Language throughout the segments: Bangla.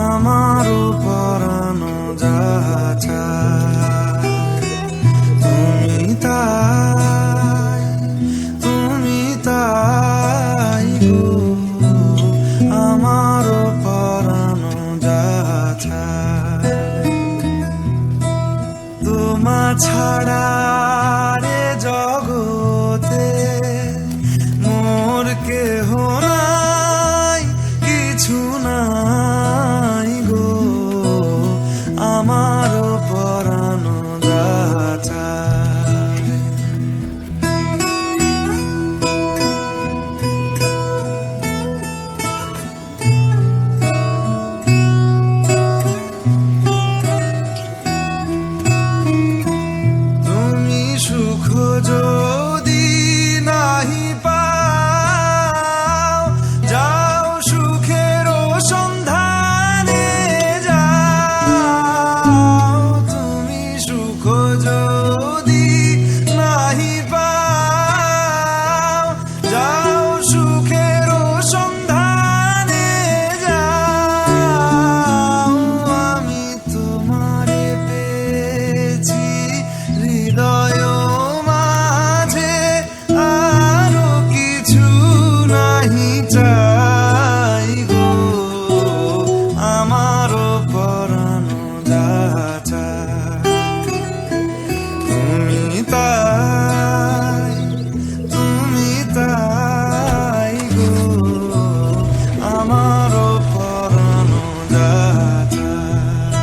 আমারও পরানো যা চায় তুমি তাই গো, আমারও পরানো যা চায় তোমা ছাড়া রে জগতে মোর কেহ নাই, কিছু নাই গো, আমারও পরানো যা চায়। তুমি সুখ যদি নাহি পাও, যাও সুখের সন্ধানে যাও। তুমি সুখ যদি নাহি পাও, যাও সুখের সন্ধানে যাও। আমি তোমারে পেয়েছি হৃদয় মাঝে, আরো কিছু নাহি চাই গো, আমারও পরানো যা চায়। তুমি তাই গো, আমারও পরানো যা চায়।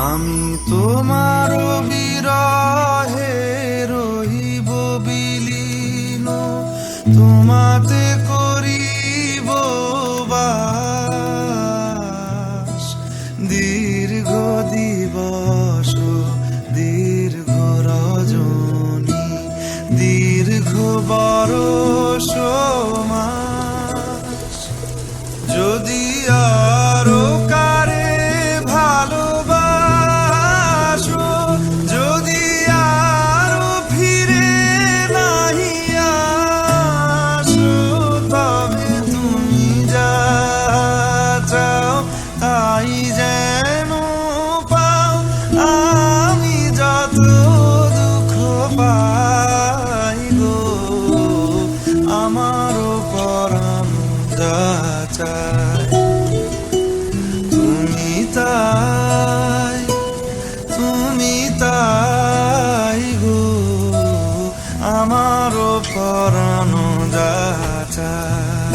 আমি তোমার বিরহে রহিব বিলীন, তোমাতে করিব বাস। দীর্ঘ দিবস দীর্ঘ রজনী, দীর্ঘ বরষ মাস। যদি আরো কারে ভালোবাসো, যদি আরো ফিরে নাহি আসো, তবে তুমি যা চাও তাই যেন পাও। আমি যত দুঃখ পাই গো, আমারও পরানো যা চায়। তুমি তাই গো, আমারও পরানো যা চায়।